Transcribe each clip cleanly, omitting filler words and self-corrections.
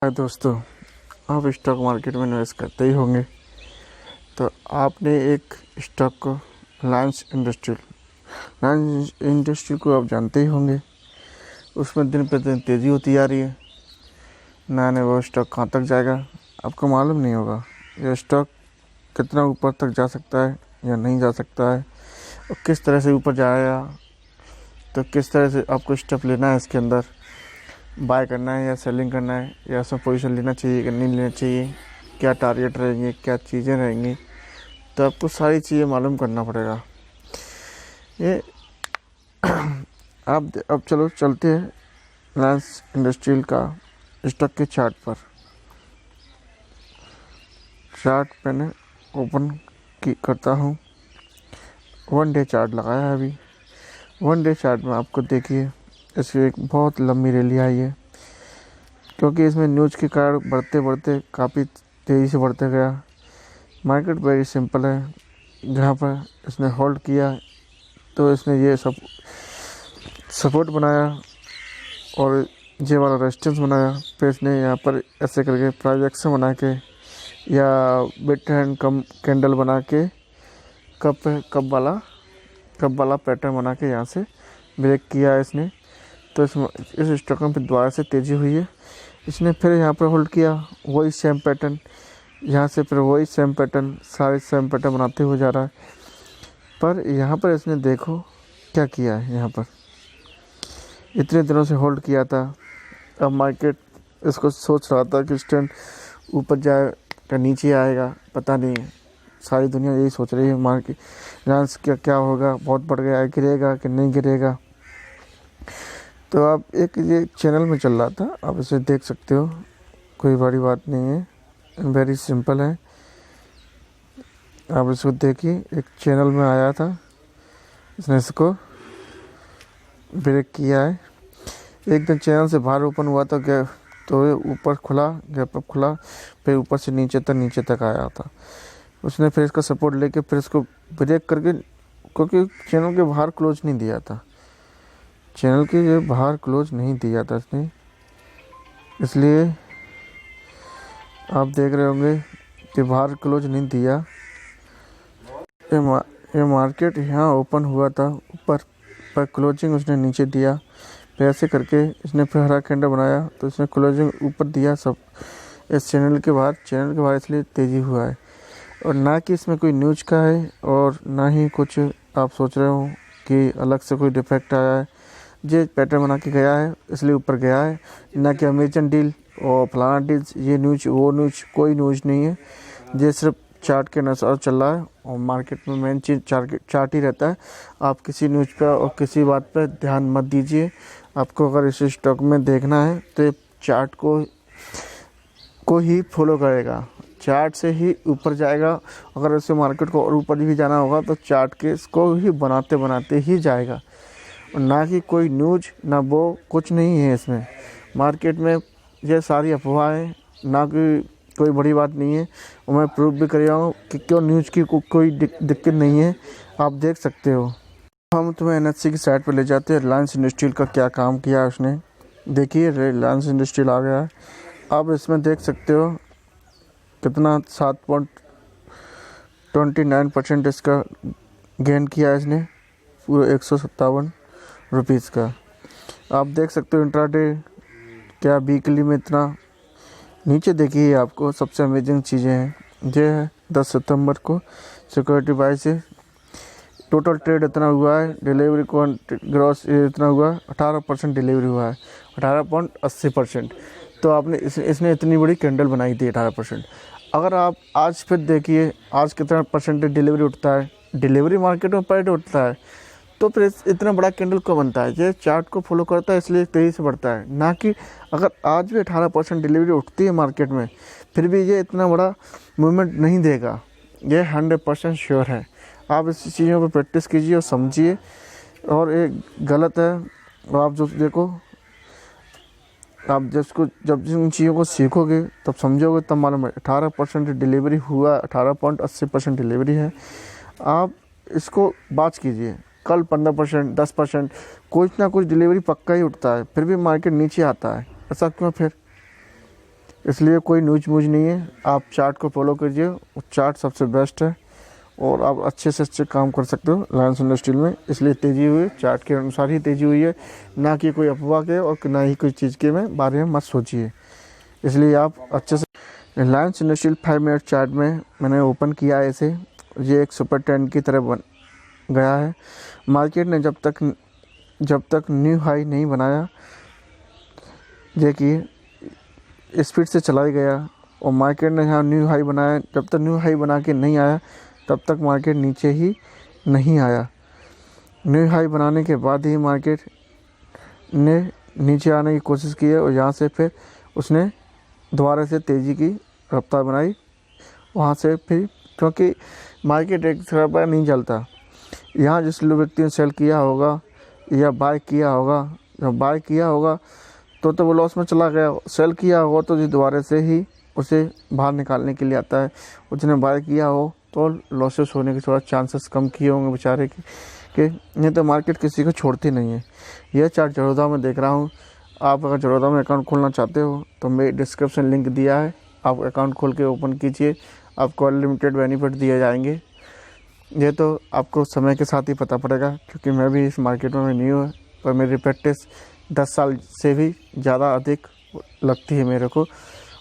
हाय दोस्तों, आप stock market में इन्वेस्ट करते ही होंगे। तो आपने एक स्टॉक को रिलायंस इंडस्ट्रियल को आप जानते ही होंगे। उसमें दिन प्रतिदिन तेज़ी होती जा रही है। नया नया वो स्टॉक कहाँ तक जाएगा आपको मालूम नहीं होगा। यह स्टॉक कितना ऊपर तक जा सकता है या नहीं जा सकता है, और किस तरह से ऊपर जाएगा, तो किस तरह से आपको स्टेप लेना है, इसके अंदर बाय करना है या सेलिंग करना है, या उसमें पोजीशन लेना चाहिए कि नहीं लेना चाहिए, क्या टारगेट रहेंगे, क्या चीज़ें रहेंगी, तो आपको सारी चीज़ें मालूम करना पड़ेगा। ये अब चलो चलते हैं रिलायंस इंडस्ट्रियल का स्टॉक के चार्ट पर। चार्ट मैंने ओपन करता हूँ। 1 डे चार्ट लगाया है अभी। 1 डे चार्ट में आपको देखिए इसकी एक बहुत लंबी रैली आई है, क्योंकि इसमें न्यूज़ के कारण बढ़ते बढ़ते काफ़ी तेज़ी से बढ़ते गया। मार्केट वेरी सिंपल है। जहाँ पर इसने होल्ड किया तो इसने ये सब सपोर्ट बनाया और ये वाला रेजिस्टेंस बनाया। फिर इसने यहाँ पर ऐसे करके प्राइस एक्शन बना के या बिट हैंड कम कैंडल बना के कप वाला पैटर्न बना के यहाँ से ब्रेक किया है इसने। तो इस स्टॉक में दोबारा से तेज़ी हुई है। इसने फिर यहाँ पर होल्ड किया, वही सेम पैटर्न, यहाँ से फिर वही सेम पैटर्न, सारे सेम पैटर्न बनाते हुए जा रहा है। पर यहाँ पर इसने देखो क्या किया है। यहाँ पर इतने दिनों से होल्ड किया था। अब मार्केट इसको सोच रहा था कि स्टैंड ऊपर जाए या नीचे आएगा, पता नहीं। सारी दुनिया यही सोच रही है मार्केट रिलायंस क्या होगा, बहुत बढ़ गया है, गिरेगा कि नहीं गिरेगा। तो आप ये चैनल में चल रहा था, आप इसे देख सकते हो, कोई बड़ी बात नहीं है, वेरी सिंपल है। आप इसको देखिए, एक चैनल में आया था, इसने इसको ब्रेक किया है। एक दिन चैनल से बाहर ओपन हुआ था गैप, तो ऊपर खुला, गैप अप खुला, फिर ऊपर से नीचे तक आया था। उसने फिर इसका सपोर्ट लेके फिर इसको ब्रेक करके, क्योंकि चैनल के बाहर क्लोज नहीं दिया था, चैनल के बाहर क्लोज नहीं दिया था इसने, इसलिए आप देख रहे होंगे कि बाहर क्लोज नहीं दिया। ये मार्केट यहाँ ओपन हुआ था ऊपर, पर क्लोजिंग उसने नीचे दिया। फिर ऐसे करके इसने फिर हरा कैंडल बनाया, तो इसने क्लोजिंग ऊपर दिया सब इस चैनल के बाहर इसलिए तेज़ी हुआ है। और ना कि इसमें कोई न्यूज का है, और ना ही कुछ आप सोच रहे हो कि अलग से कोई डिफेक्ट आया है। ये पैटर्न बना के गया है इसलिए ऊपर गया है, ना कि अमेजन डील और फलाना डील्स, ये न्यूज वो न्यूज, कोई न्यूज नहीं है। ये सिर्फ चार्ट के अनुसार चल रहा है, और मार्केट में मेन चीज़ चार्ट ही रहता है। आप किसी न्यूज़ पर और किसी बात पर ध्यान मत दीजिए। आपको अगर इस स्टॉक में देखना है तो ये चार्ट को ही फॉलो करेगा, चार्ट से ही ऊपर जाएगा। अगर उसे मार्केट को और ऊपर भी जाना होगा तो चार्ट के इसको ही बनाते बनाते ही जाएगा, और ना कि कोई न्यूज, ना वो कुछ नहीं है इसमें। मार्केट में ये सारी अफवाहें, ना कि कोई बड़ी बात नहीं है। और मैं प्रूव भी कर रहा हूँ कि क्यों न्यूज़ की कोई दिक्कत नहीं है, आप देख सकते हो। हम तुम्हें एनएससी की साइट पर ले जाते हैं। रिलायंस इंडस्ट्रियल का क्या काम किया उसने, देखिए रिलायंस इंडस्ट्रियल आ गया है। आप इसमें देख सकते हो कितना 7.29% इसका गेन किया है इसने, पूरे 157 रुपीज़ का। आप देख सकते हो इंट्राडे क्या वीकली में इतना नीचे। देखिए आपको सबसे अमेजिंग चीज़ें हैं। ये है 10 सितंबर को सिक्योरिटी बाय से टोटल ट्रेड इतना हुआ है, डिलीवरी को ग्रॉस इतना हुआ, 18% डिलीवरी हुआ है, 18.80%। तो आपने इसने इतनी बड़ी कैंडल बनाई थी 18%। अगर आप आज फिर देखिए आज कितना परसेंटेज डिलीवरी उठता है, डिलीवरी मार्केट में पर डे उठता है, तो फिर इतना बड़ा कैंडल क्यों बनता है। ये चार्ट को फॉलो करता है इसलिए तेज़ी से बढ़ता है, ना कि अगर आज भी 18% डिलीवरी उठती है मार्केट में, फिर भी ये इतना बड़ा मूवमेंट नहीं देगा। ये 100% श्योर है। आप इस चीज़ों पर प्रैक्टिस कीजिए और समझिए। और ये गलत है, और आप जो देखो, आप जब इन चीज़ों को सीखोगे तब समझोगे, तब मालूम है। 18% डिलीवरी हुआ, 18.80% डिलीवरी है। आप इसको बात कीजिए, कल 15%, 10%, कुछ ना कुछ डिलीवरी पक्का ही उठता है, फिर भी मार्केट नीचे आता है। ऐसा क्यों फिर? इसलिए कोई न्यूज मूज नहीं है, आप चार्ट को फॉलो कीजिए, वो चार्ट सबसे बेस्ट है और आप अच्छे से अच्छे काम कर सकते हो रिलायंस इंडस्ट्रियल में। इसलिए तेज़ी हुई, चार्ट के अनुसार ही तेज़ी हुई है, ना कि कोई अफवाह के और ना ही कोई चीज़ के में बारे में मत सोचिए। इसलिए आप अच्छे से रिलायंस इंडस्ट्रियल 5 मिनट चार्ट में मैंने ओपन किया है इसे। ये एक सुपर ट्रेंड की तरह बन गया है। मार्केट ने जब तक न्यू हाई नहीं बनाया, देखिए स्पीड से चला ही गया और मार्केट ने यहाँ न्यू हाई बनाया, जब तक न्यू हाई बना के नहीं आया तब तक मार्केट नीचे ही नहीं आया। न्यू हाई बनाने के बाद ही मार्केट ने नीचे आने की कोशिश की है और यहाँ से फिर उसने दोबारा से तेज़ी की रफ्तार बनाई। वहाँ से फिर क्योंकि मार्केट एक तरह पर नहीं चलता, यहाँ जिस लोग व्यक्ति ने सेल किया होगा या बाय किया होगा, जब बाय किया होगा तो वो लॉस में चला गया, सेल किया होगा तो दोबारा से ही उसे बाहर निकालने के लिए आता है। उसने बाय किया हो तो लॉसेस होने के थोड़ा चांसेस कम किए होंगे बेचारे के नहीं तो मार्केट किसी को छोड़ती नहीं है। यह चार्ट जरोधा में देख रहा हूँ। आप अगर जरोधा में अकाउंट खोलना चाहते हो तो मैं डिस्क्रिप्शन लिंक दिया है, आप अकाउंट खोल के ओपन कीजिए, आपको अनलिमिटेड बेनिफिट दिए जाएंगे। ये तो आपको समय के साथ ही पता पड़ेगा, क्योंकि मैं भी इस मार्केट में न्यू हूँ और मेरी प्रैक्टिस 10 साल से भी ज़्यादा अधिक लगती है मेरे को,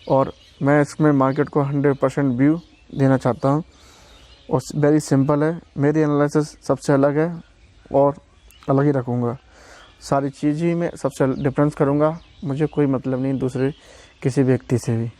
और मैं इसमें मार्केट को 100% व्यू देना चाहता हूँ। और वेरी सिंपल है, मेरी एनालिसिस सबसे अलग है और अलग ही रखूँगा, सारी चीज़ ही मैं सबसे डिफरेंस करूँगा। मुझे कोई मतलब नहीं दूसरे किसी व्यक्ति से भी।